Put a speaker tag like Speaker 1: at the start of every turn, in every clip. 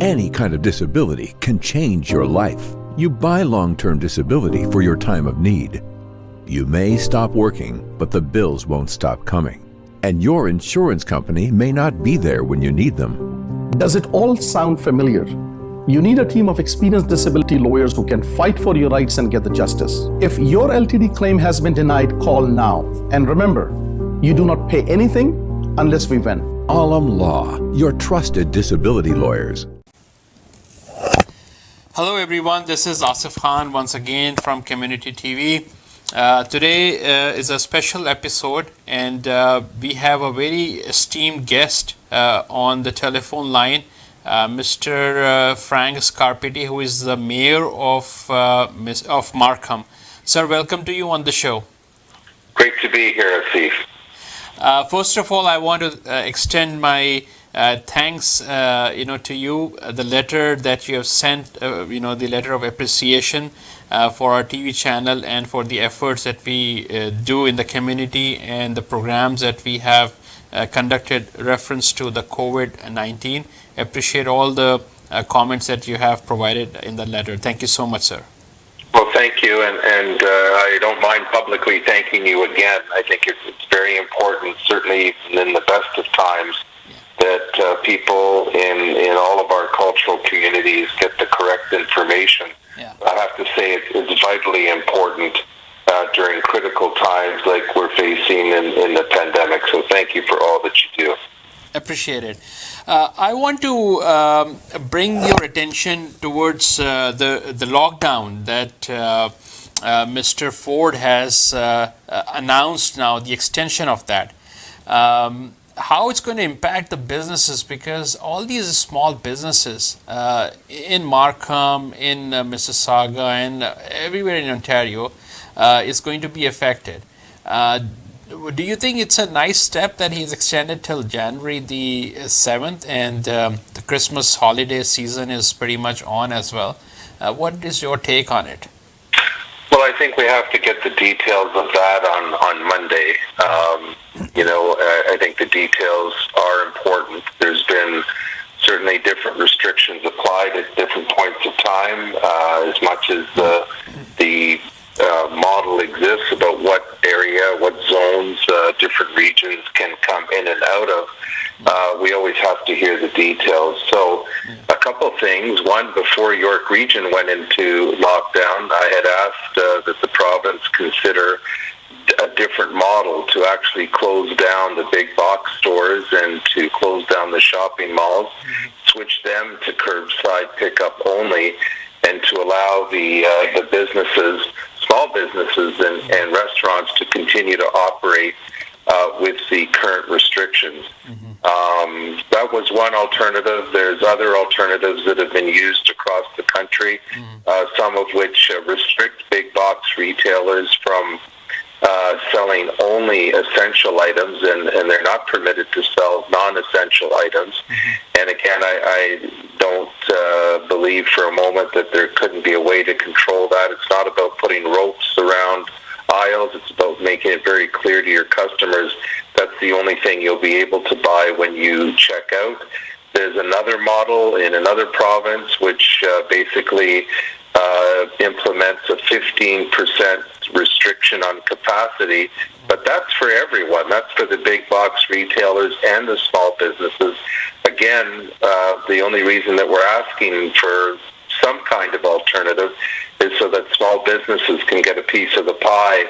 Speaker 1: Any kind of disability can change your life. You buy long-term disability for your time of need. You may stop working, but the bills won't stop coming. And your insurance company may not be there when you need them.
Speaker 2: Does it all sound familiar? You need a team of experienced disability lawyers who can fight for your rights and get the justice. If your LTD claim has been denied, call now. And remember, you do not pay anything unless we win.
Speaker 1: Alam Law, your trusted disability lawyers.
Speaker 3: Hello everyone, this is Asif Khan once again from Community TV. Today is a special episode and we have a very esteemed guest on the telephone line, Mr. Frank Scarpitti, who is the mayor of Markham. Sir, welcome to you on the show.
Speaker 4: Great to be here, Asif.
Speaker 3: First of all, I want to extend my thanks, to you. The letter that you have sent, the letter of appreciation for our TV channel and for the efforts that we do in the community and the programs that we have conducted reference to the COVID-19. Appreciate all the comments that you have provided in the letter. Thank you so much, sir.
Speaker 4: Well, thank you, and I don't mind publicly thanking you again. I think it's very important, certainly in the best of times, that people in all of our cultural communities get the correct information.
Speaker 3: Yeah.
Speaker 4: I have to say it's vitally important during critical times like we're facing in the pandemic. So thank you for all that you do.
Speaker 3: Appreciate it. I want to bring your attention towards the lockdown that Mr. Ford has announced now, the extension of that. How it's going to impact the businesses, because all these small businesses in Markham, in Mississauga, and everywhere in Ontario is going to be affected. Do you think it's a nice step that he's extended till January the 7th, and the Christmas holiday season is pretty much on as well? What is your take on it?
Speaker 4: Well, I think we have to get the details of that on Monday. I think the details are important. There's been certainly different restrictions applied at different points of time, as much as the model exists about what area, what zones, different regions can come in and out of. We always have to hear the details. So a couple of things. One, before York Region went into lockdown, I had asked that the province consider a different model to actually close down the big box stores and to close down the shopping malls, switch them to curbside pickup only, and to allow the businesses, small businesses and restaurants to continue to operate with the current restrictions. That was one alternative. There's other alternatives that have been used across the country, some of which restrict big box retailers from selling only essential items, and they're not permitted to sell non-essential items. And again, I don't believe for a moment that there couldn't be a way to control that. It's not about putting ropes around aisles. It's about making it very clear to your customers that's the only thing you'll be able to buy when you check out. There's another model in another province which basically implements a 15% restriction on capacity, but that's for everyone. That's for the big box retailers and the small businesses. Again, the only reason that we're asking for some kind of alternative is so that small businesses can get a piece of the pie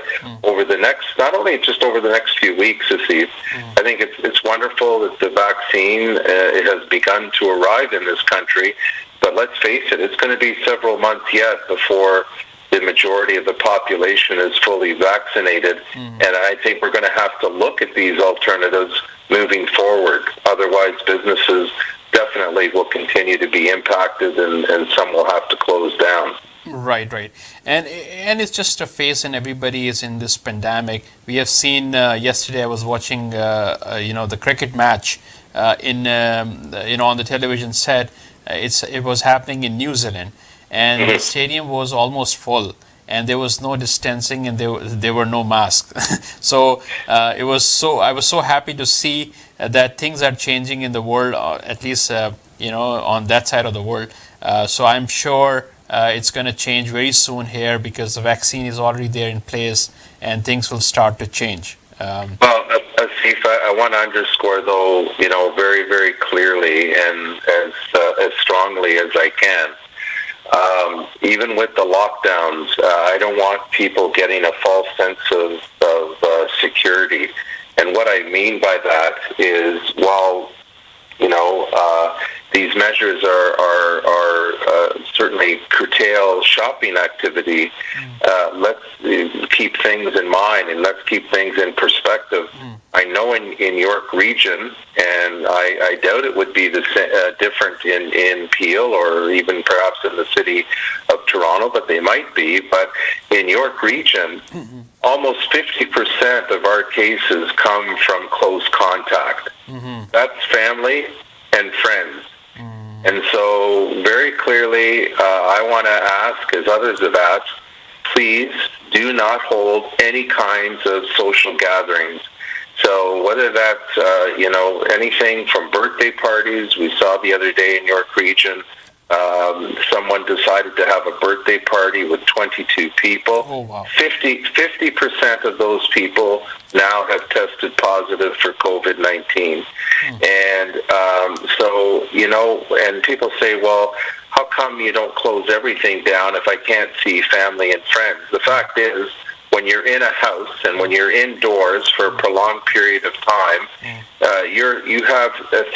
Speaker 4: over the next, not only just over the next few weeks, Asif. I think it's wonderful that the vaccine it has begun to arrive in this country, but let's face it, it's going to be several months yet before the majority of the population is fully vaccinated, and I think we're going to have to look at these alternatives moving forward. Otherwise, businesses definitely will continue to be impacted, and some will have to close down.
Speaker 3: Right. And it's just a phase, and everybody is in this pandemic. We have seen yesterday I was watching the cricket match on the television set. It was happening in New Zealand, and the stadium was almost full. and there was no distancing, and there were no masks. So I was so happy to see that things are changing in the world, at least on that side of the world. So I'm sure it's going to change very soon here, because the vaccine is already there in place, and things will start to change.
Speaker 4: Well, Asif, I want to underscore, though, very, very clearly and as strongly as I can. Even with the lockdowns, I don't want people getting a false sense of security. And what I mean by that is, while these measures are certainly curtail shopping activity, let's keep things in mind and let's keep things in perspective. I know in York region, and I doubt it would be different in Peel or even perhaps in the city of Toronto, but they might be. But in York region, almost 50% of our cases come from close contact. That's family and friends. And so very clearly, I want to ask, as others have asked, please do not hold any kinds of social gatherings. So whether that's, anything from birthday parties, we saw the other day in York region, someone decided to have a birthday party with 22 people.
Speaker 3: Oh, wow.
Speaker 4: 50% of those people now have tested positive for COVID-19. And and people say, well, how come you don't close everything down if I can't see family and friends? The fact is, when you're in a house and when you're indoors for a prolonged period of time, you have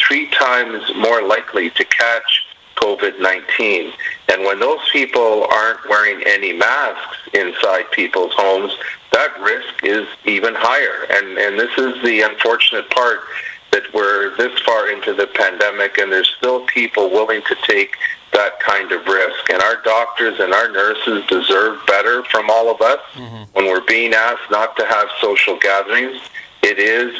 Speaker 4: 3 times more likely to catch COVID-19. And when those people aren't wearing any masks inside people's homes, that risk is even higher. And this is the unfortunate part, that we're this far into the pandemic and there's still people willing to take that kind of risk. And our doctors and our nurses deserve better from all of us. When we're being asked not to have social gatherings, it is,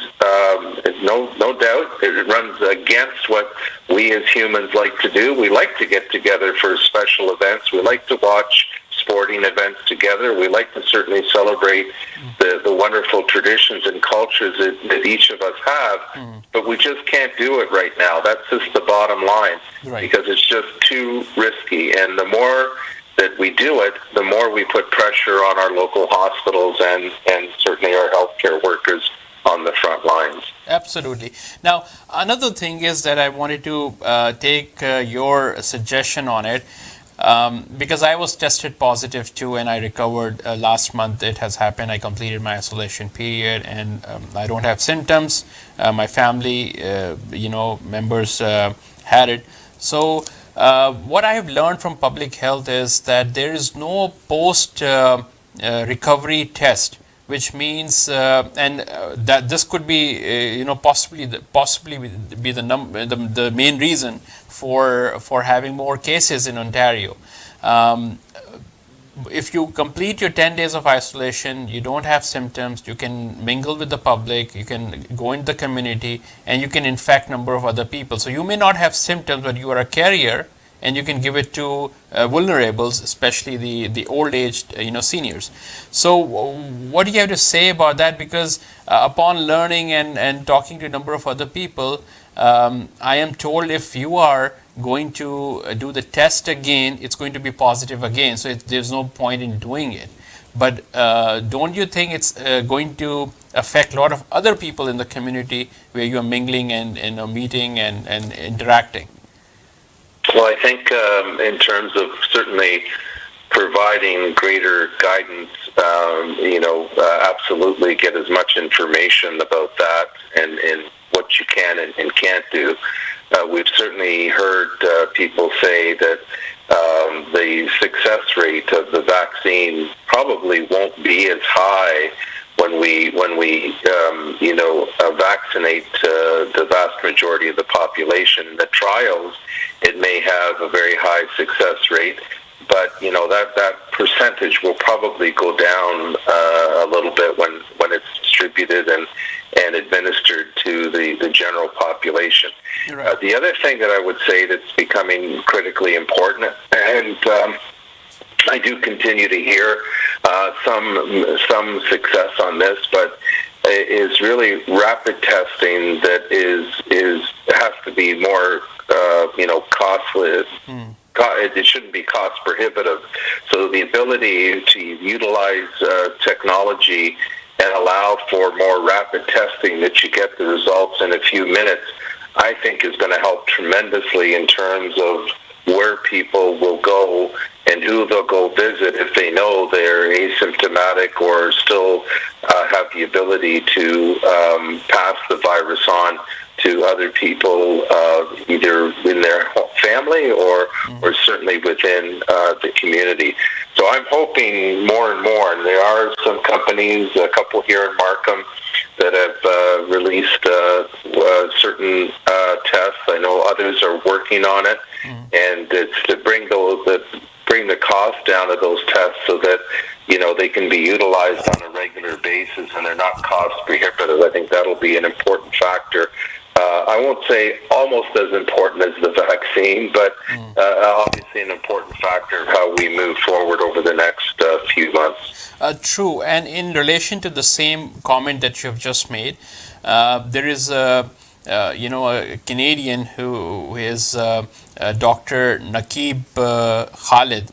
Speaker 4: no doubt, it runs against what we as humans like to do. We like to get together for special events. We like to watch sporting events together. We like to certainly celebrate the wonderful traditions and cultures that each of us have, but we just can't do it right now. That's just the bottom line, because it's just too risky. And the more that we do it, the more we put pressure on our local hospitals and certainly our healthcare workers on the front lines.
Speaker 3: Absolutely. Now, another thing is that I wanted to take your suggestion on it, because I was tested positive too, and I recovered last month. It has happened. I completed my isolation period, and I don't have symptoms. My family, members had it. So what I have learned from public health is that there is no post recovery test, which means that this could be possibly be the main reason for having more cases in Ontario. If you complete your 10 days of isolation, you don't have symptoms, you can mingle with the public, you can go into the community, and you can infect a number of other people. So you may not have symptoms, but you are a carrier, and you can give it to vulnerables, especially the old-aged, seniors. So what do you have to say about that? Because upon learning and talking to a number of other people, I am told if you are going to do the test again, it's going to be positive again. So there's no point in doing it. But don't you think it's going to affect a lot of other people in the community where you are mingling and meeting and interacting?
Speaker 4: Well, I think in terms of certainly providing greater guidance, absolutely get as much information about that and what you can and can't do. We've certainly heard people say that the success rate of the vaccine probably won't be as high when we vaccinate the vast majority of the population. In the trials, it may have a very high success rate, but that percentage will probably go down a little bit when it's distributed and administered to the general population. The other thing that I would say that's becoming critically important, and I do continue to hear some success on this, but is really rapid testing that has to be more costly. It shouldn't be cost prohibitive. So the ability to utilize technology and allow for more rapid testing that you get the results in a few minutes, I think is going to help tremendously in terms of where people will go and who they'll go visit if they know they're asymptomatic or still have the ability to pass the virus on to other people, either in their family or certainly within the community. So I'm hoping more and more, and there are some companies, a couple here in Markham, that have released certain tests. I know others are working on it, and it's to bring the cost down of those tests so that they can be utilized on a regular basis and they're not cost prohibitive. I think that'll be an important factor. I won't say almost as important as the vaccine, but obviously an important factor of how we move forward over the next few months.
Speaker 3: True. And in relation to the same comment that you have just made, there is a Canadian who is Dr. Naqib Khalid.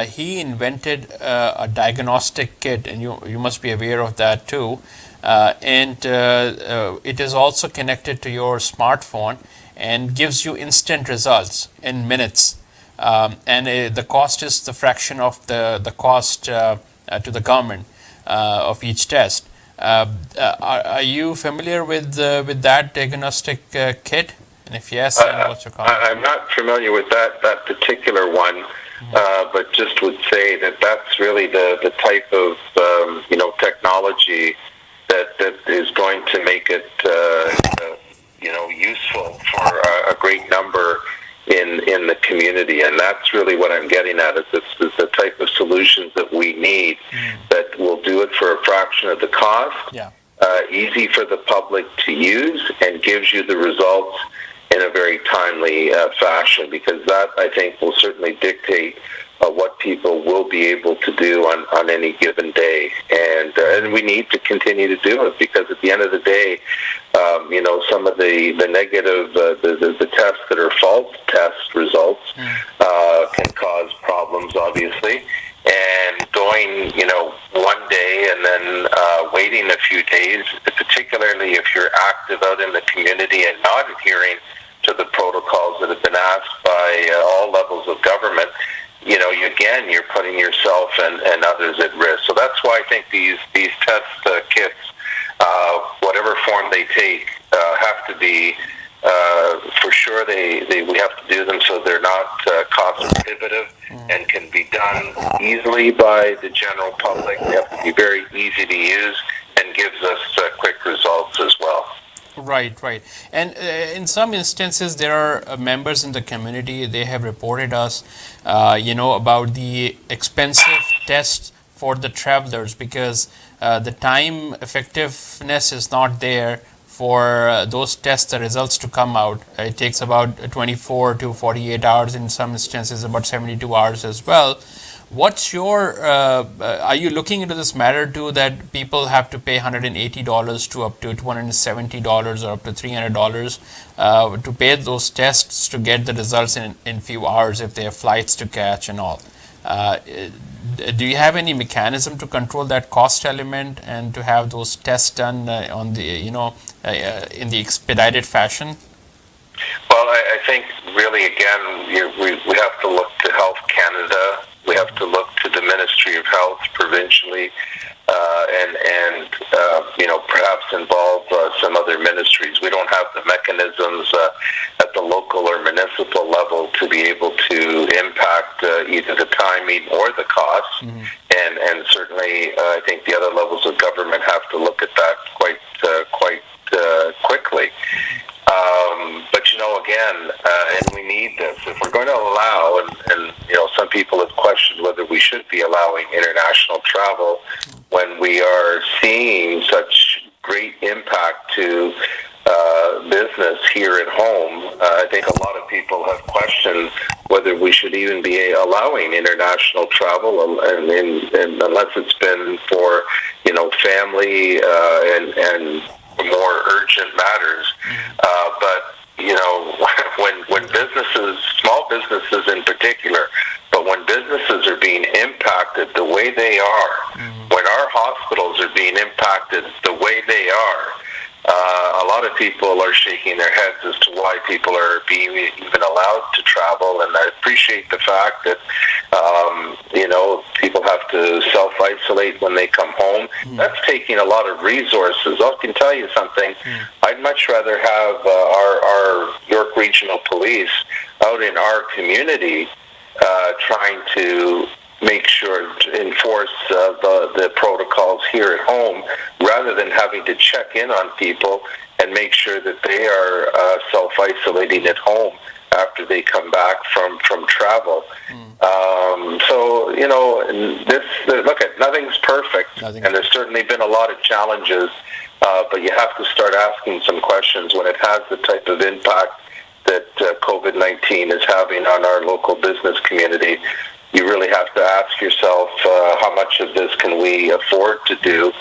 Speaker 3: He invented a diagnostic kit, and you must be aware of that too. And it is also connected to your smartphone and gives you instant results in minutes. And the cost is the fraction of the cost to the government of each test. Are you familiar with that diagnostic kit? And if yes, then what's your comment?
Speaker 4: I'm not familiar with that particular one, but just would say that's really the type of technology that is going to make it useful for a great number in the community, and that's really what I'm getting at. Is the type of solutions that we need that will do it for a fraction of the cost, easy for the public to use, and gives you the results in a very timely fashion, because that, I think, will certainly dictate what people will be able to do on any given day, and we need to continue to do it, because at the end of the day, some of the negative the tests that are false test results can cause problems, obviously, and going one day and then waiting a few days, particularly if you're active out in the community and not adhering to the protocols that have been asked by all levels of government, you're putting yourself and others at risk. So that's why I think these test kits, whatever form they take, have to be for sure. We have to do them so they're not cost prohibitive and can be done easily by the general public. They have to be very easy to use and gives us quick results as well.
Speaker 3: Right. And in some instances, there are members in the community, they have reported us, about the expensive tests for the travelers, because the time effectiveness is not there for those tests, the results to come out. It takes about 24 to 48 hours, in some instances about 72 hours as well. What's your, are you looking into this matter too, that people have to pay $180 to up to $270 or up to $300 to pay those tests to get the results in few hours if they have flights to catch and all? Do you have any mechanism to control that cost element and to have those tests done on the in the expedited fashion?
Speaker 4: Well, I think really again we have to look to Health Canada. We have to look to the Ministry of Health provincially, and perhaps involve some other ministries. We don't have the mechanisms at the local or municipal level to be able to impact either the timing or the cost. And certainly, I think the other levels of government have to look at that quite quickly. But again, and we need this. If we're going to allow, and some people have questioned whether we should be allowing international travel when we are seeing such great impact to business here at home. I think a lot of people have questioned whether we should even be allowing international travel, and unless it's been for, family and more urgent matters. But when businesses, small businesses in particular, but when businesses are being impacted the way they are, when our hospitals are being impacted the way they are, a lot of people are shaking their heads as to why people are being even allowed to travel. And I appreciate the fact that, people have to self-isolate when they come home. That's taking a lot of resources. I can tell you something. I'd much rather have our York Regional Police out in our community trying to make sure to enforce the protocols here at home, rather than having to check in on people and make sure that they are self-isolating at home after they come back from travel. Look, nothing's perfect, and there's certainly been a lot of challenges, but you have to start asking some questions when it has the type of impact that COVID-19 is having on our local business community. You really have to ask yourself, how much of this can we afford to do,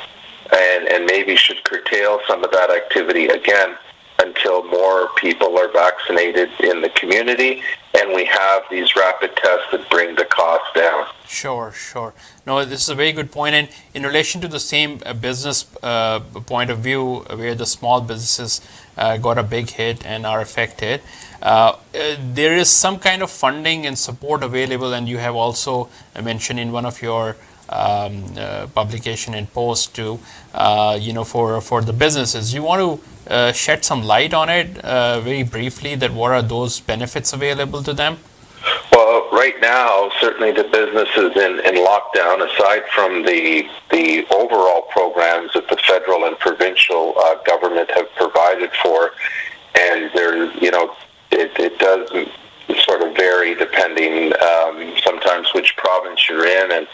Speaker 4: and maybe should curtail some of that activity again until more people are vaccinated in the community and we have these rapid tests that bring the cost down.
Speaker 3: Sure. No, this is a very good point. And in relation to the same business point of view, where the small businesses got a big hit and are affected, there is some kind of funding and support available, and you have also mentioned in one of your publication and post too, for the businesses. You want to shed some light on it very briefly, that what are those benefits available to them?
Speaker 4: Well, right now, certainly the businesses in lockdown, aside from the overall programs that the federal and provincial government have provided for, and it does sort of vary depending sometimes which province you're in and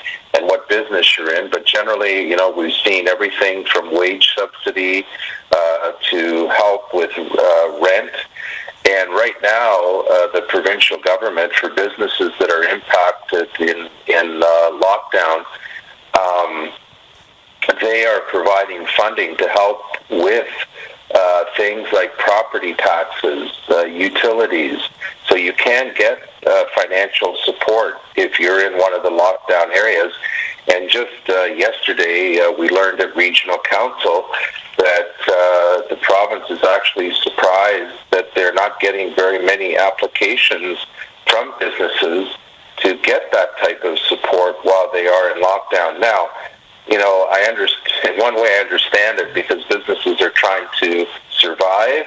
Speaker 4: what business you're in. But generally, we've seen everything from wage subsidy to help with rent. And right now, the provincial government, for businesses that are impacted in lockdown, they are providing funding to help with things like property taxes, utilities. So you can get financial support if you're in one of the lockdown areas. And just yesterday, we learned at Regional Council that the province is actually surprised that they're not getting very many applications from businesses to get that type of support while they are in lockdown. Now, I understand, in one way I understand it, because businesses are trying to survive,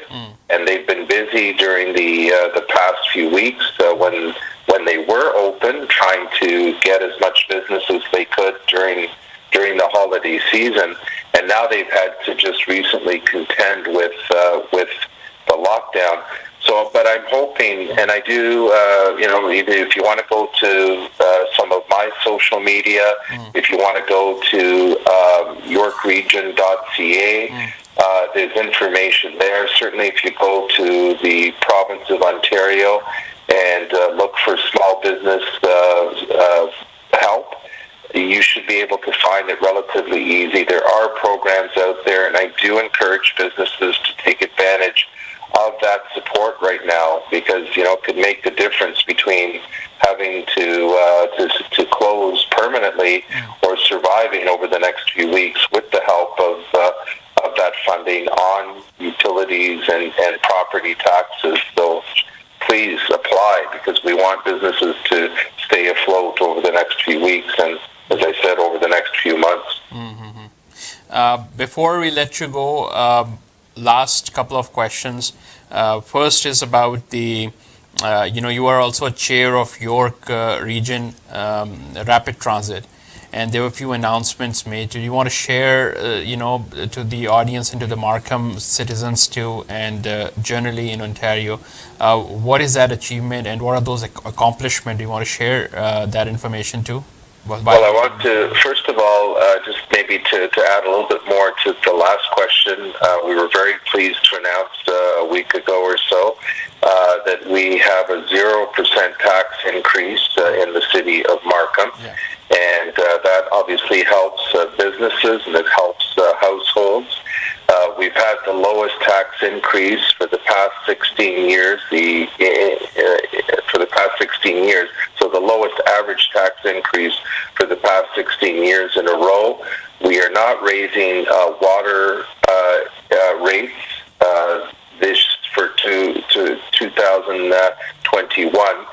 Speaker 4: and they've been busy during the past few weeks when they were open, trying to get as much business as they could during the holiday season, and now they've had to just recently contend with the lockdown. So, but I'm hoping, and I do, if you want to go to some of my social media, if you want to go to yorkregion.ca, there's information there. Certainly, if you go to the province of Ontario and look for small business help, you should be able to find it relatively easy. There are programs out there, and I do encourage businesses to take advantage of that support right now, because it could make the difference between having to close permanently or surviving over the next few weeks with the help of that funding on utilities and property taxes. So please apply, because we want businesses to stay afloat over the next few weeks, and as I said, over the next few months.
Speaker 3: Before we let you go, last couple of questions. First is about the, you are also a chair of York Region Rapid Transit, and there were a few announcements made. Do you want to share, to the audience and to the Markham citizens too, and generally in Ontario, what is that achievement and what are those accomplishments? Do you want to share that information too?
Speaker 4: Well, I want to, first of all, just maybe to add a little bit more to the last question, we were very pleased to announce a week ago or so that we have a 0% tax increase in the city of Markham. Yeah. And that obviously helps businesses and it helps households. We've had the lowest tax increase for the past 16 years. So the lowest average tax increase for the past 16 years in a row. We are not raising water rates this for 2021.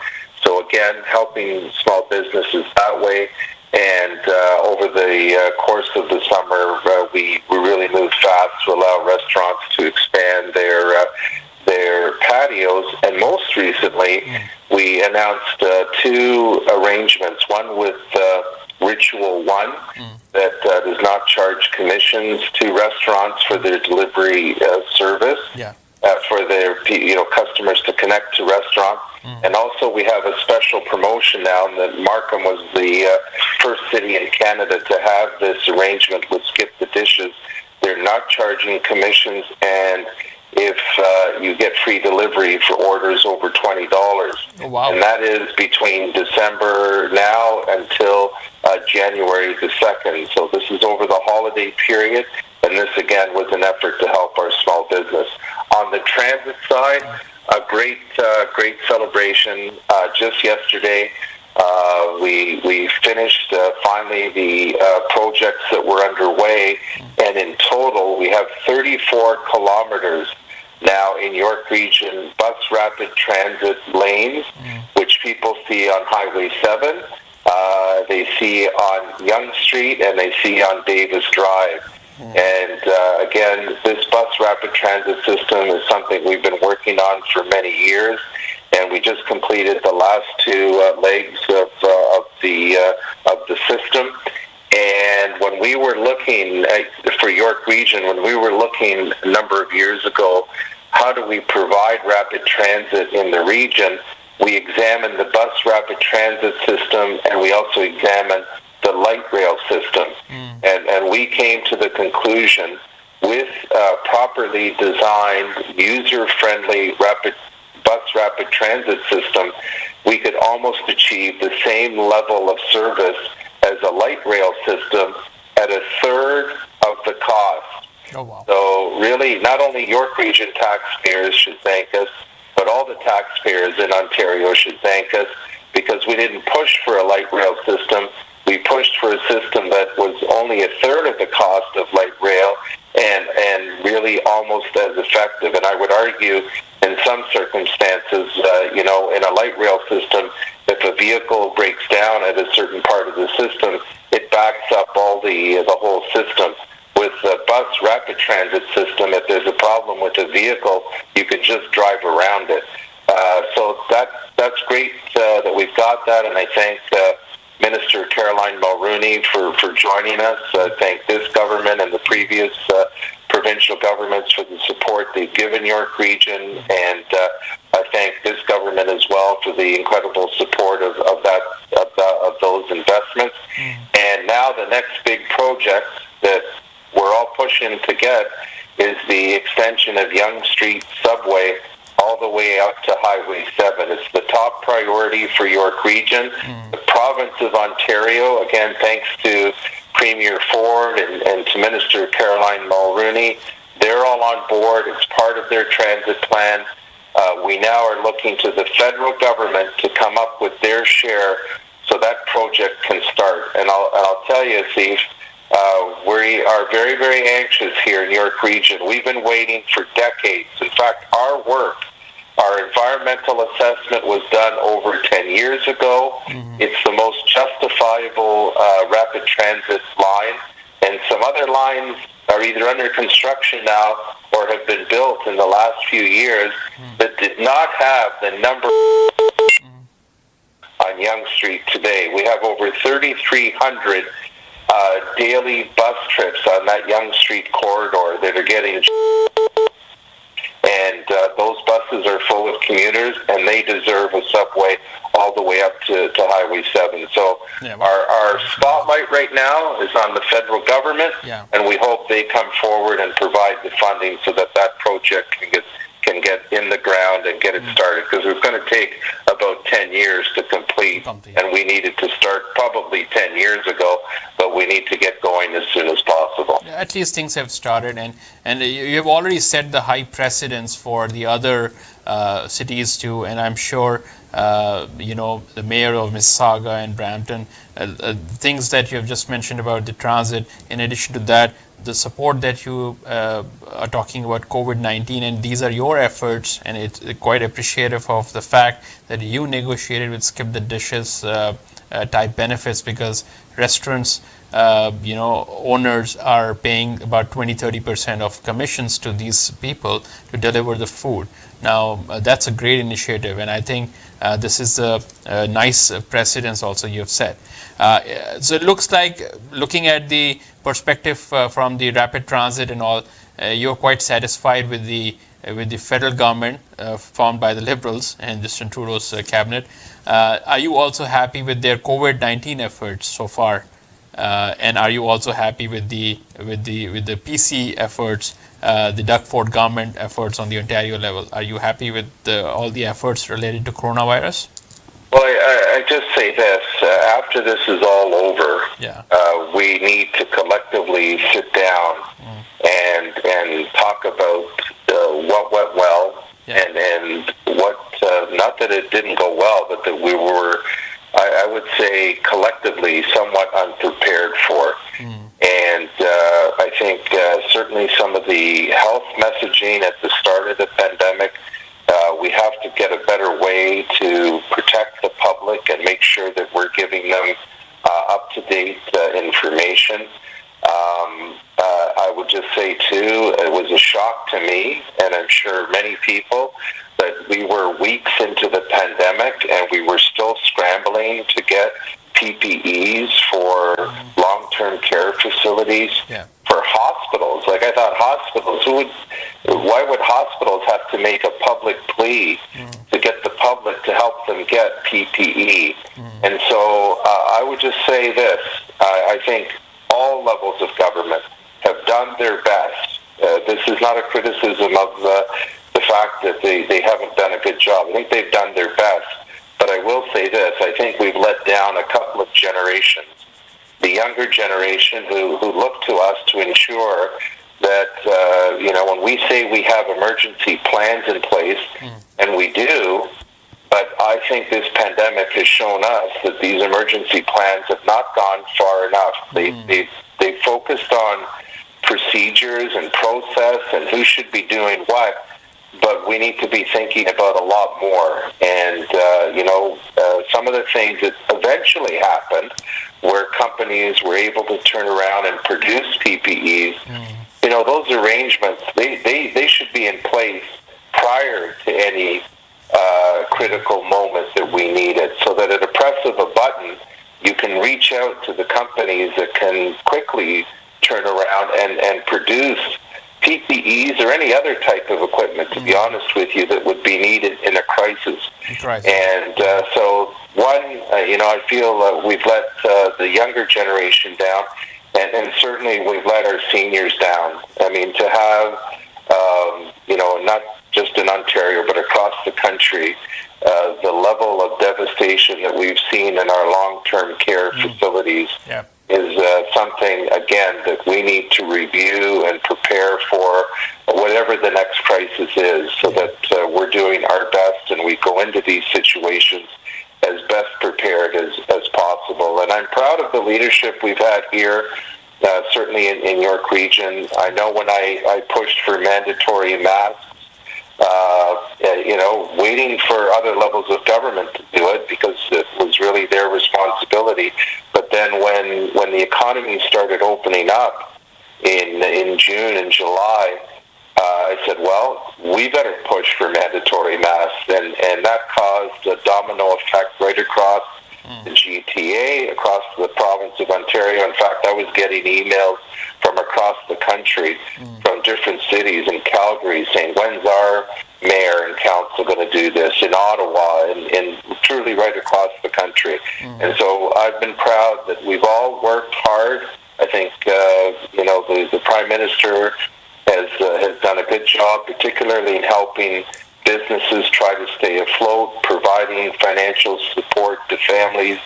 Speaker 4: So again, helping small businesses that way. And over the course of the summer, we really moved fast to allow restaurants to expand their patios. And most recently, we announced two arrangements. One with Ritual One that does not charge commissions to restaurants for their delivery service. Yeah. For their customers to connect to restaurants. And also we have a special promotion now that Markham was the first city in Canada to have this arrangement with Skip the Dishes. They're not charging commissions, and if you get free delivery for orders over $20. Oh, wow. And that is between December now until January the 2nd. So this is over the holiday period, and this again was an effort to help our small business. On the transit side, a great celebration. Just yesterday, we finished finally the projects that were underway, and in total we have 34 kilometers now in York Region bus rapid transit lanes, which people see on Highway 7, they see on Yonge Street, and they see on Davis Drive. And again, this bus rapid transit system is something we've been working on for many years, and we just completed the last two legs of the system. And when we were looking for York Region, when we were looking a number of years ago, how do we provide rapid transit in the region? We examined the bus rapid transit system, and we also examined the light rail system. And we came to the conclusion with properly designed, user-friendly bus rapid transit system, we could almost achieve the same level of service as a light rail system at a third of the cost. Oh, wow. So really, not only York Region taxpayers should thank us, but all the taxpayers in Ontario should thank us, because we didn't push for a light rail system. We pushed for a system that was only a third of the cost of light rail and really almost as effective. And I would argue in some circumstances, in a light rail system, if a vehicle breaks down at a certain part of the system, it backs up all the whole system. With the bus rapid transit system, if there's a problem with a vehicle, you can just drive around it. So that's great that we've got that, and I thank Minister Caroline Mulrooney for joining us. Thank this government and the previous provincial governments for the support they've given York Region, and I thank this government as well for the incredible support of those investments. And now the next big project that we're all pushing to get is the extension of Yonge Street subway all the way up to Highway 7. It's the top priority for York Region. The province of Ontario, again, thanks to Premier Ford and to Minister Caroline Mulrooney, they're all on board. It's part of their transit plan. We now are looking to the federal government to come up with their share so that project can start. And I'll tell you, Steve, we are very, very anxious here in York Region. We've been waiting for decades. In fact, our environmental assessment was done over 10 years ago. It's the most justifiable rapid transit line, and some other lines are either under construction now or have been built in the last few years that did not have the number on Yonge Street today. We have over 3,300 daily bus trips on that Yonge Street corridor that are getting, and and those buses are full of commuters, and they deserve a subway all the way up to Highway 7. So our spotlight right now is on the federal government, and we hope they come forward and provide the funding so that project can get in the ground and get it started, because it's going to take about 10 years to complete, and we needed to start probably 10 years ago, but we need to get going as soon as possible.
Speaker 3: At least things have started, and you have already set the high precedence for the other cities too, and I'm sure the mayor of Mississauga and Brampton, things that you have just mentioned about the transit. In addition to that, the support that you are talking about COVID-19, and these are your efforts, and it's quite appreciative of the fact that you negotiated with Skip the Dishes type benefits, because restaurants owners are paying about 20-30% of commissions to these people to deliver the food. Now that's a great initiative, and I think this is a nice precedence also you have set. So it looks like, looking at the perspective from the rapid transit and all, you're quite satisfied with the federal government formed by the Liberals and Justin Trudeau's cabinet. Are you also happy with their COVID-19 efforts so far? And are you also happy with the PC efforts, the Doug Ford government efforts on the Ontario level? Are you happy with all the efforts related to coronavirus?
Speaker 4: Well, I just say this. After this is all over, we need to collectively sit down and talk about what went well, and what, not that it didn't go well, but that we were, I would say, collectively somewhat unprepared for. And I think certainly some of the health messaging at the start of the pandemic, we have to get a better way to protect the public and make sure that we're giving them up-to-date information. I would just say, too, it was a shock to me, and I'm sure many people, that we were weeks into the pandemic and we were still scrambling to get PPEs for long-term care facilities, for hospitals. Like, I thought hospitals, why would hospitals have to make a public plea to get the public to help them get PPE? And so I would just say this. I think all levels of government have done their best. This is not a criticism of the fact that they haven't done a good job. I think they've done their best. But I will say this. I think we've let down a couple of generations. The younger generation who look to us to ensure that, when we say we have emergency plans in place, and we do, but I think this pandemic has shown us that these emergency plans have not gone far enough. They focused on procedures and process and who should be doing what, but we need to be thinking about a lot more. And, some of the things that eventually happened, where companies were able to turn around and produce PPEs, those arrangements, they should be in place prior to any critical moment that we needed, so that at a press of a button, you can reach out to the companies that can quickly turn around and produce PPEs or any other type of equipment, to be honest with you, that would be needed in a crisis. And so, I feel we've let the younger generation down, and certainly we've let our seniors down. I mean, to have, not just in Ontario, but across the country, the level of devastation that we've seen in our long-term care facilities is something, again, that we need to review and prepare for whatever the next crisis is, so that we're doing our best and we go into these situations as best prepared as possible. And I'm proud of the leadership we've had here, certainly in York region. I know when I pushed for mandatory masks, waiting for other levels of government to do it, because it was really their responsibility. But then when the economy started opening up in June and July, I said, well, we better push for mandatory masks, and that caused a domino effect right across the GTA, across the province of Ontario. In fact, I was getting emails from across the country, from different cities in Calgary, saying, when's our mayor and council going to do this? In Ottawa, and truly right across the country. And so I've been proud that we've all worked hard. I think, the Prime Minister has done a good job, particularly in helping businesses try to stay afloat, providing financial support to families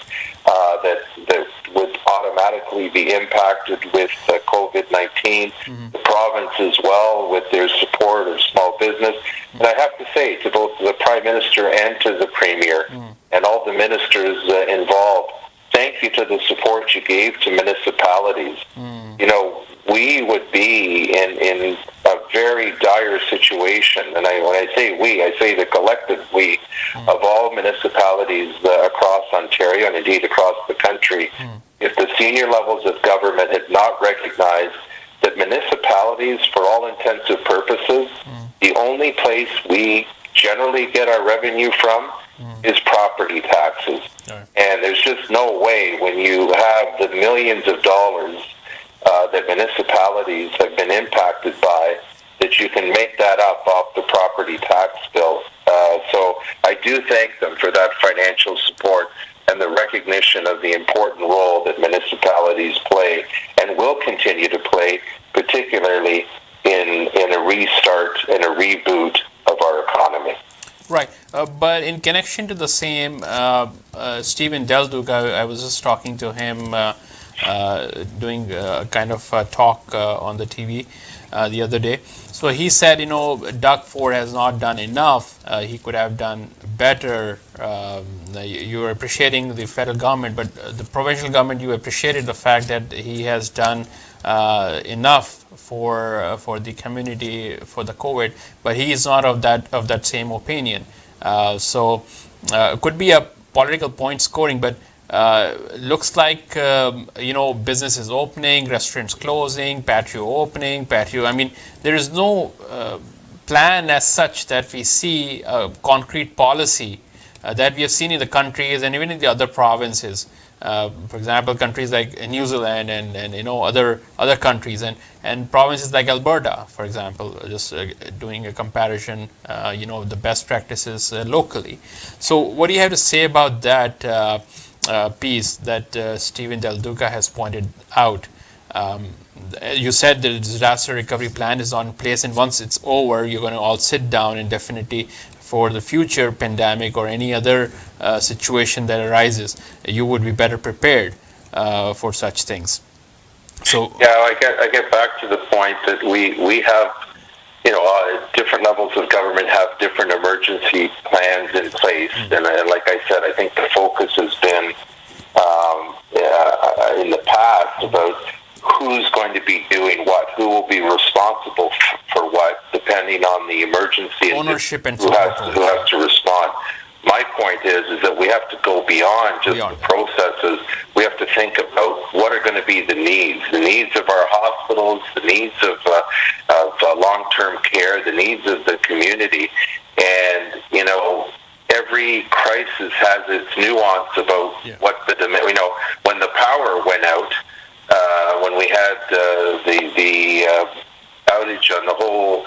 Speaker 4: that would automatically be impacted with COVID-19. The province as well, with their support of small business. And I have to say to both the Prime Minister and to the Premier and all the ministers involved, thank you to the support you gave to municipalities. We would be in a very dire situation, and when I say we, I say the collective we of all municipalities across Ontario and indeed across the country, if the senior levels of government had not recognized that municipalities, for all intents and purposes, the only place we generally get our revenue from is property taxes. And there's just no way, when you have the millions of dollars that municipalities have been impacted by, that you can make that up off the property tax bill. So I do thank them for that financial support and the recognition of the important role that municipalities play and will continue to play, particularly in a restart and a reboot of our economy.
Speaker 3: Right, but in connection to the same, Stephen Del Duca, I was just talking to him, doing kind of a talk on the TV the other day. So he said, Doug Ford has not done enough. He could have done better. You were appreciating the federal government, but the provincial government, you appreciated the fact that he has done enough for the community, for the COVID, but he is not of that same opinion. So could be a political point scoring, but looks like businesses opening, restaurants closing, patio opening, I mean, there is no plan as such that we see a concrete policy that we have seen in the countries and even in the other provinces. For example, countries like New Zealand and other countries and provinces like Alberta, for example, just doing a comparison, the best practices locally. So what do you have to say about that piece that Stephen Del Duca has pointed out? You said the disaster recovery plan is on place, and once it's over, you're going to all sit down and definitely for the future pandemic or any other situation that arises, you would be better prepared for such things. So
Speaker 4: I get back to the point that we have, different levels of government have different emergency plans in place, and like I said, I think the focus has been in the past about who's going to be doing what, who will be responsible for what, depending on the emergency
Speaker 3: ownership and
Speaker 4: who has to respond. My point is that we have to go beyond just the processes. We have to think about what are going to be the needs of our hospitals, the needs of long-term care, the needs of the community. And, every crisis has its nuance about what when the power went out, when we had the outage on the whole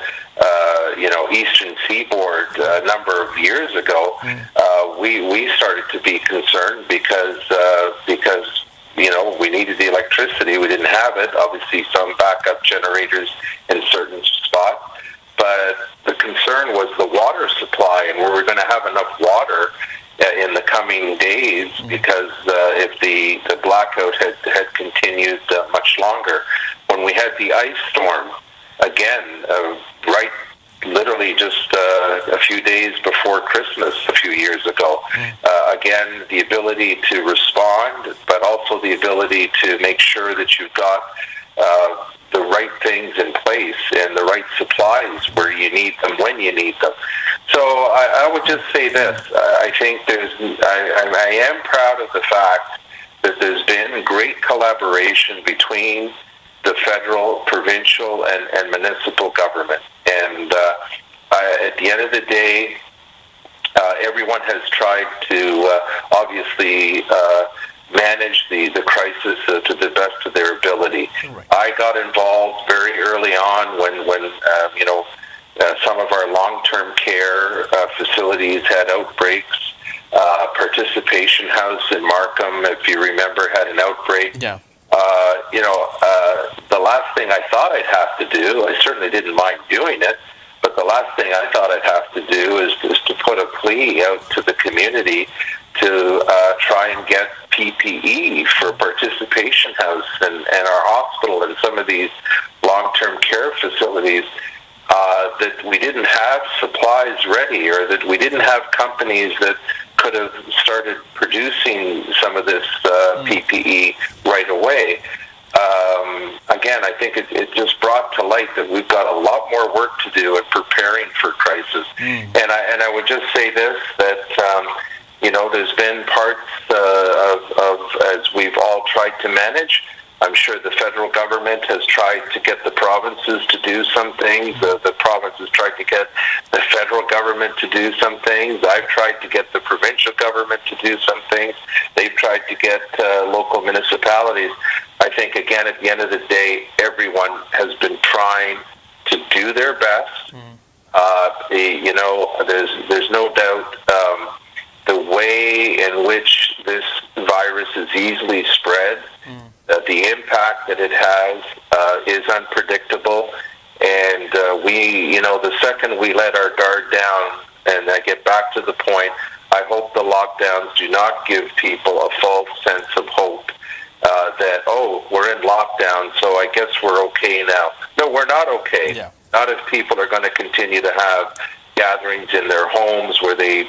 Speaker 4: eastern seaboard a number of years ago, we started to be concerned because we needed the electricity. We didn't have it. Obviously, some backup generators in certain spots, but the concern was the water supply and were we going to have enough water in the coming days, because if the blackout had continued much longer. When we had the ice storm, again, literally just a few days before Christmas a few years ago, again, the ability to respond, but also the ability to make sure that you've got the right things in place and the right supplies where you need them, when you need them. So I would just say this. I think I am proud of the fact that there's been great collaboration between the federal, provincial, and municipal government. And at the end of the day, everyone has tried to obviously facilities had outbreaks. Participation House in Markham, if you remember, had an outbreak.
Speaker 3: Yeah.
Speaker 4: The last thing I thought I'd have to do, I certainly didn't mind doing it, but the last thing I thought I'd have to do is to put a plea out to the community to try and get PPE for Participation House and our hospital and some of these long-term care facilities, that we didn't have supplies ready, or that we didn't have companies that could have started producing some of this PPE right away. Again, I think it just brought to light that we've got a lot more work to do in preparing for crisis. And I would just say this, that there's been parts of as we've all tried to manage. I'm sure the federal government has tried to get the provinces to do some things. The provinces tried to get the federal government to do some things. I've tried to get the provincial government to do some things. They've tried to get local municipalities. I think, again, at the end of the day, everyone has been trying to do their best. There's no doubt the way in which this virus is easily spread, the impact that it has is unpredictable. And the second we let our guard down, and I get back to the point, I hope the lockdowns do not give people a false sense of hope that, we're in lockdown, so I guess we're okay now. No, we're not okay. Yeah. Not if people are going to continue to have gatherings in their homes where they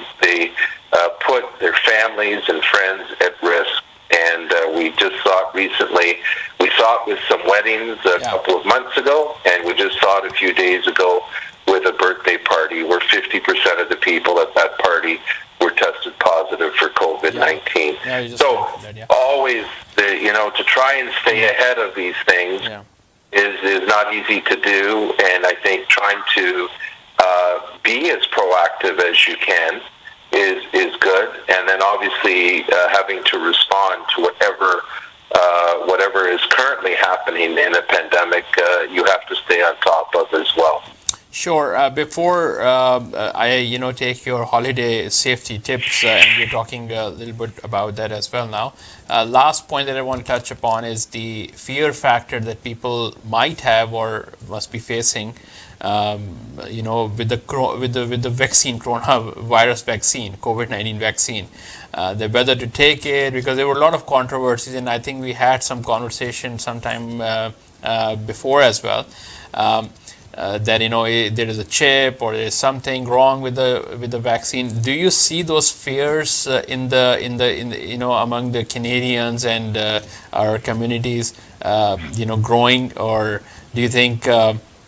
Speaker 4: put their families and friends at risk. And we just saw it recently. We saw it with some weddings a couple of months ago, and we just saw it a few days ago with a birthday party where 50% of the people at that party were tested positive for COVID-19. So always, to try and stay ahead of these things is not easy to do, and I think trying to be as proactive as you can is good, and then obviously having to respond to whatever is currently happening in a pandemic, you have to stay on top of as well.
Speaker 3: Sure. Before I take your holiday safety tips, and we're talking a little bit about that as well now. Last point that I want to touch upon is the fear factor that people might have or must be facing. With the vaccine, coronavirus vaccine, COVID-19 vaccine, whether to take it, because there were a lot of controversies, and I think we had some conversation sometime before as well, that there is a chip or there is something wrong with the vaccine. Do you see those fears among the Canadians and our communities, growing, or do you think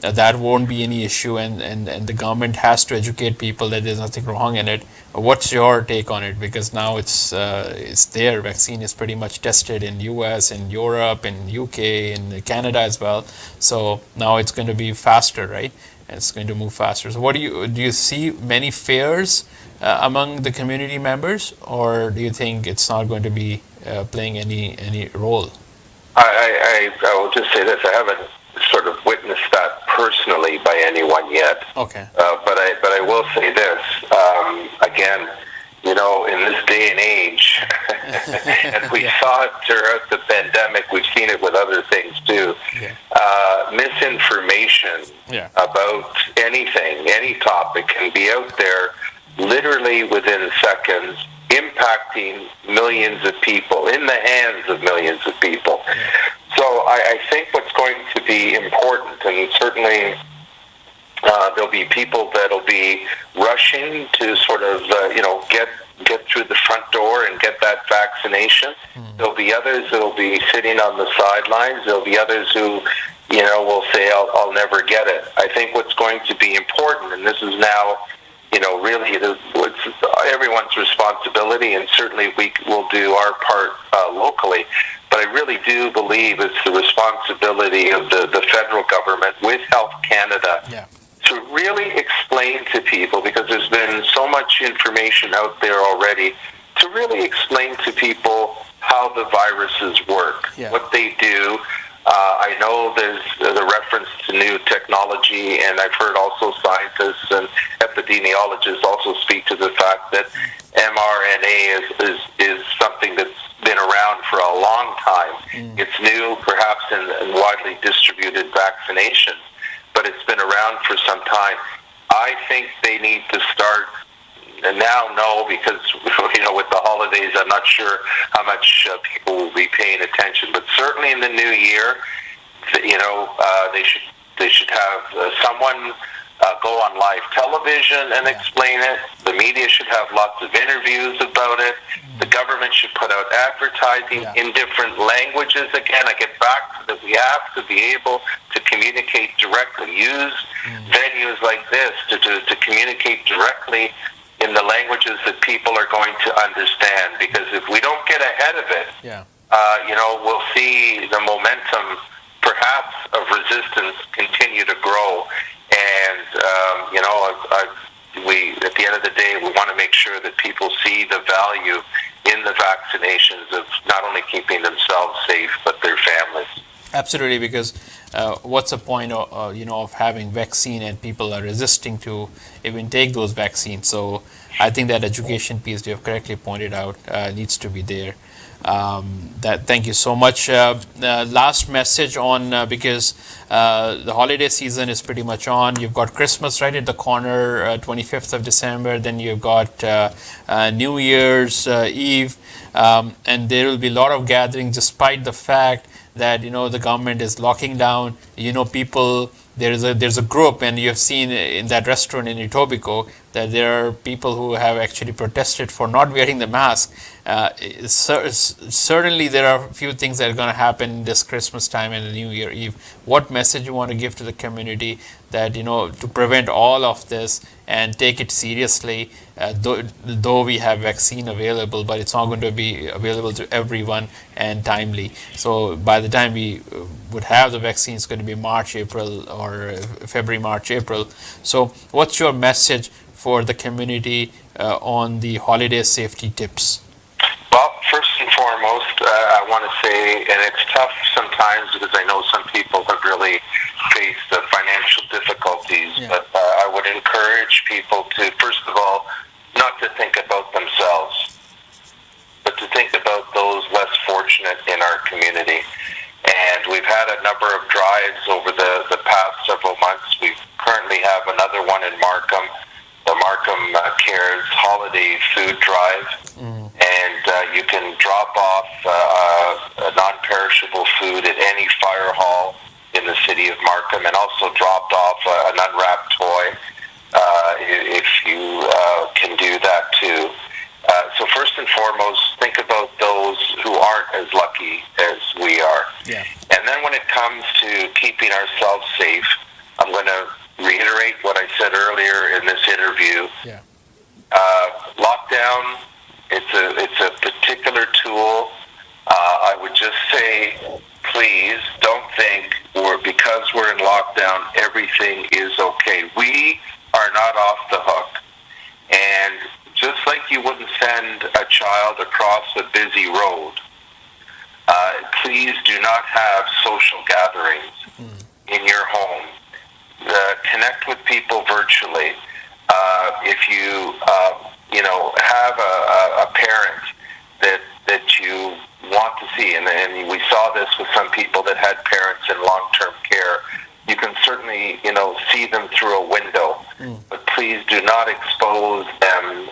Speaker 3: that won't be any issue, and the government has to educate people that there's nothing wrong in it? What's your take on it? Because now it's there. Vaccine is pretty much tested in US, in Europe, in UK, in Canada as well. So now it's going to be faster, right? It's going to move faster. So do you see many fears among the community members, or do you think it's not going to be playing any role?
Speaker 4: I will just say this: I haven't sort of witnessed that personally by anyone yet.
Speaker 3: Okay.
Speaker 4: But I will say this, again, in this day and age, and we saw it throughout the pandemic, we've seen it with other things too, misinformation about anything, any topic can be out there literally within seconds, impacting millions of people, in the hands of millions of people. So I think what's going to be important, and certainly there'll be people that'll be rushing to sort of, get through the front door and get that vaccination. There'll be others that'll be sitting on the sidelines. There'll be others who, will say, I'll never get it. I think what's going to be important, and this is now, really it's everyone's responsibility, and certainly we will do our part locally. But I really do believe it's the responsibility of the federal government with Health Canada to really explain to people, because there's been so much information out there already, to really explain to people how the viruses work, what they do, I know there's the reference to new technology, and I've heard also scientists and epidemiologists also speak to the fact that mRNA is something that's been around for a long time. It's new, perhaps, in widely distributed vaccinations, but it's been around for some time. I think they need to start now, because with the holidays, I'm not sure how much people will be paying attention. But certainly in the new year, they should have someone go on live television and explain it. The media should have lots of interviews about it. The government should put out advertising in different languages. Again, I get back to that we have to be able to communicate directly. Use venues like this to communicate directly in the languages that people are going to understand. Because if we don't get ahead of it, we'll see the momentum, perhaps, of resistance continue to grow. And we, at the end of the day, we want to make sure that people see the value in the vaccinations of not only keeping themselves safe but their families.
Speaker 3: Absolutely, because what's the point of having vaccine and people are resisting to even take those vaccines? So I think that education piece you have correctly pointed out needs to be there. Thank you so much. Last message on because the holiday season is pretty much on. You've got Christmas right at the corner, 25th of December. Then you've got New Year's Eve, and there will be a lot of gatherings, despite the fact that the government is locking down. People. There's a group, and you have seen in that restaurant in Etobicoke that there are people who have actually protested for not wearing the mask. Certainly, there are a few things that are going to happen this Christmas time and the New Year Eve. What message you want to give to the community that to prevent all of this and take it seriously? Though we have vaccine available, but it's not going to be available to everyone and timely. So by the time we would have the vaccine, it's going to be March, April, or February, March, April. So what's your message for the community on the holiday safety tips?
Speaker 4: Well, first and foremost, I want to say, and it's tough sometimes because I know some people have really faced financial difficulties, but I would encourage people to, first of all, not to think about themselves, but to think about those less fortunate in our community. And we've had a number of drives over the past several months. We currently have another one in Markham, the Markham Cares Holiday Food Drive. And you can drop off non-perishable food at any fire hall in the city of Markham, and also dropped off an unwrapped toy if you can do that too. So first and foremost, think about those who aren't as lucky as we are. And then when it comes to keeping ourselves safe, I'm going to reiterate what I said earlier in this interview. Lockdown, it's a particular tool. I would just say, please don't think because we're in lockdown, everything is okay. We are not off the hook. And just like you wouldn't send a child across a busy road, please do not have social gatherings in your home. Connect with people virtually. If you have a parent that you want to see, and we saw this with some people that had parents in long-term care, you can certainly see them through a window, but please do not expose them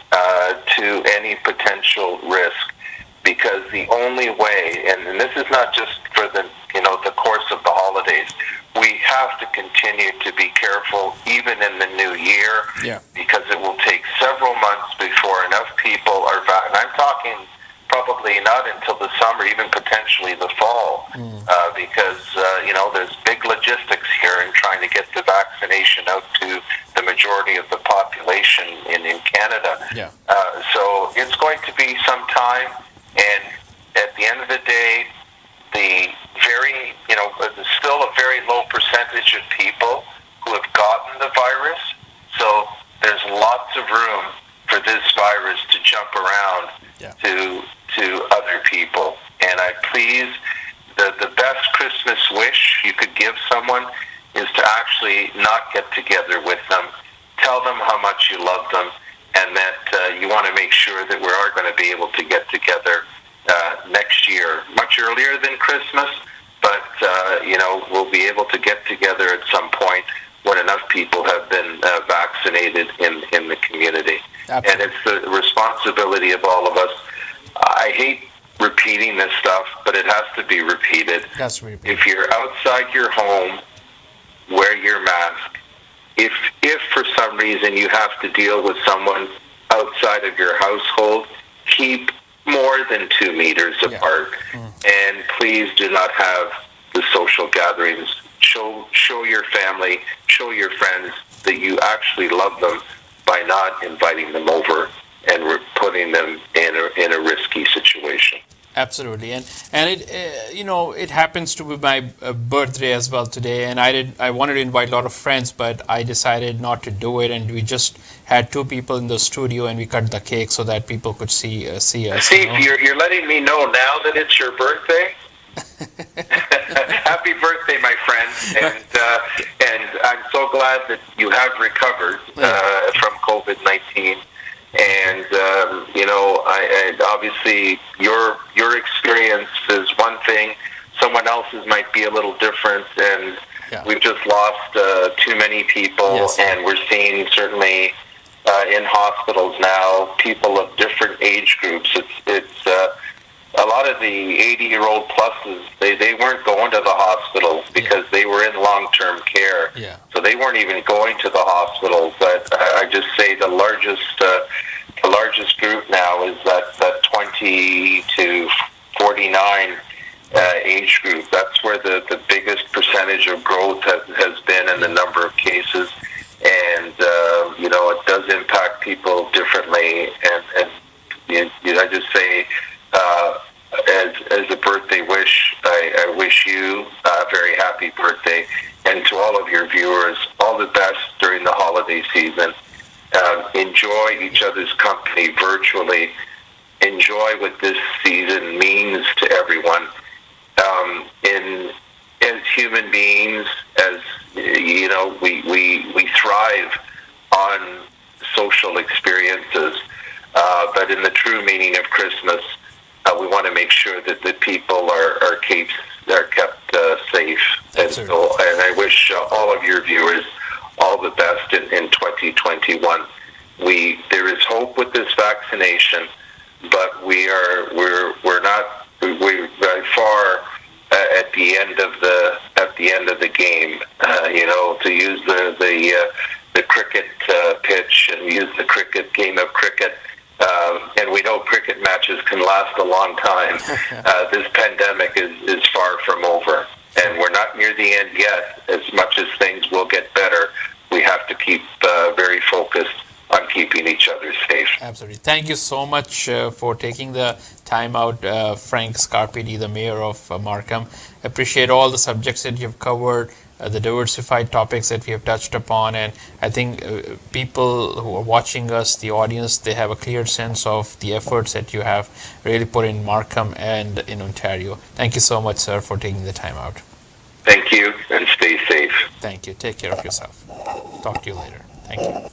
Speaker 4: to any potential risk, because the only way, and this is not just for the course of the holidays, we have to continue to be careful even in the new year, because it will take several months before enough people are vaccinated. And I'm talking probably not until the summer, even potentially the fall, because there's big logistics here in trying to get the vaccination out to the majority of the population in Canada. So it's going to be some time, and at the end of the day, there's still a very low percentage of people who have gotten the virus, so there's lots of room for this virus to jump around to other people. And the best Christmas wish you could give someone is to actually not get together with them. Tell them how much you love them, and that you want to make sure that we are going to be able to get together next year, much earlier than Christmas, but we'll be able to get together at some point when enough people have been vaccinated in the community. Absolutely. And it's the responsibility of all of us. I hate repeating this stuff, but it has to be repeated.
Speaker 3: That's repeated.
Speaker 4: If you're outside your home, wear your mask. If for some reason you have to deal with someone outside of your household, keep more than 2 meters apart. And please do not have the social gatherings. Show your family, show your friends that you actually love them by not inviting them over and putting them in a risky situation.
Speaker 3: Absolutely, and it it happens to be my birthday as well today, and I wanted to invite a lot of friends, but I decided not to do it, and we just had 2 people in the studio, and we cut the cake so that people could see us.
Speaker 4: See, you're letting me know now that it's your birthday. Happy birthday, my friend, and I'm so glad that you have recovered from COVID-19. And I obviously your experience is one thing, someone else's might be a little different, and we've just lost too many people. Yes. And we're seeing certainly in hospitals now people of different age groups. It's a lot of the 80-year-old pluses, they weren't going to the hospital because they were in long-term care.
Speaker 3: Yeah.
Speaker 4: So they weren't even going to the hospitals. But I just say the largest group now is that 20 to 49 age group. That's where the biggest percentage of growth has been in the number of cases. And, it does impact people differently. And I just say, as a birthday wish, I wish you a very happy birthday, and to all of your viewers, all the best during the holiday season. Enjoy each other's company virtually. Enjoy what this season means to everyone. As human beings, as we thrive on social experiences, but in the true meaning of Christmas, we want to make sure that the people are kept safe. And I wish all of your viewers all the best in 2021. There is hope with this vaccination, but we're not very far at the end of the game. To use the cricket pitch and use the game of cricket. And we know cricket matches can last a long time. This pandemic is far from over, and we're not near the end yet. As much as things will get better, we have to keep very focused on keeping each other safe.
Speaker 3: Absolutely. Thank you so much for taking the time out, Frank Scarpitti, the mayor of Markham. Appreciate all the subjects that you've covered, the diversified topics that we have touched upon, and I think people who are watching us, the audience, they have a clear sense of the efforts that you have really put in Markham and in Ontario. Thank you so much, sir, for taking the time out.
Speaker 4: Thank you, and stay safe.
Speaker 3: Thank you. Take care of yourself. Talk to you later. Thank you.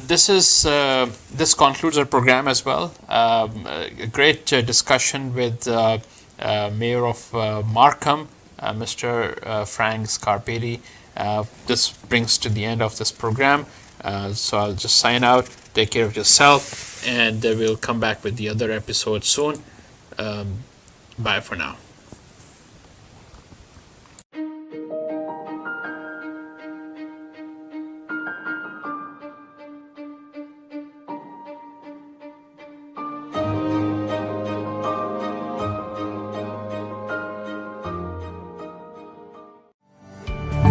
Speaker 3: This concludes our program as well. A great discussion with Mayor of Markham, Mr. Frank Scarpitti. This brings to the end of this program. So I'll just sign out. Take care of yourself, and we'll come back with the other episode soon. Bye for now.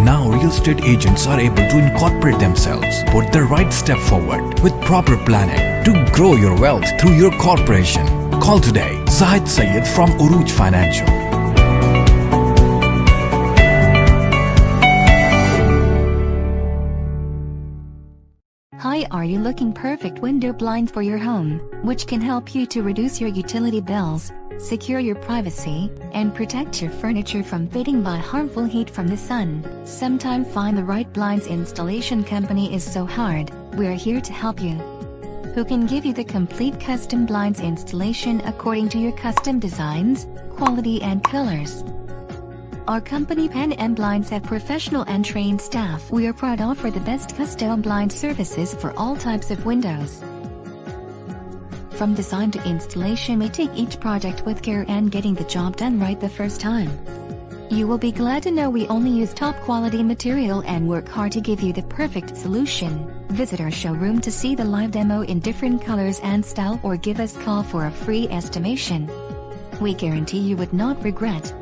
Speaker 5: Now real estate agents are able to incorporate themselves, put the right step forward with proper planning to grow your wealth through your corporation. Call today Zahid Sayed from Uruj Financial.
Speaker 6: Hi, are you looking perfect window blinds for your home, which can help you to reduce your utility bills? secure your privacy, and protect your furniture from fading by harmful heat from the sun. Sometimes find the right blinds installation company is so hard. We're here to help you. Who can give you the complete custom blinds installation according to your custom designs, quality and colors. Our company Pen & Blinds have professional and trained staff. We are proud to offer the best custom blind services for all types of windows. From design to installation, we take each project with care and getting the job done right the first time. You will be glad to know we only use top quality material and work hard to give you the perfect solution. Visit our showroom to see the live demo in different colors and style or give us a call for a free estimation. We guarantee you would not regret.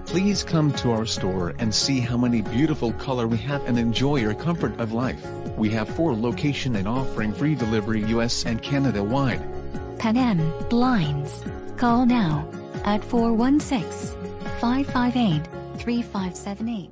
Speaker 7: Please come to our store and see how many beautiful color we have and enjoy your comfort of life. We have 4 locations and offering free delivery US and Canada wide.
Speaker 6: Pen & Blinds. Call now at 416-558-3578.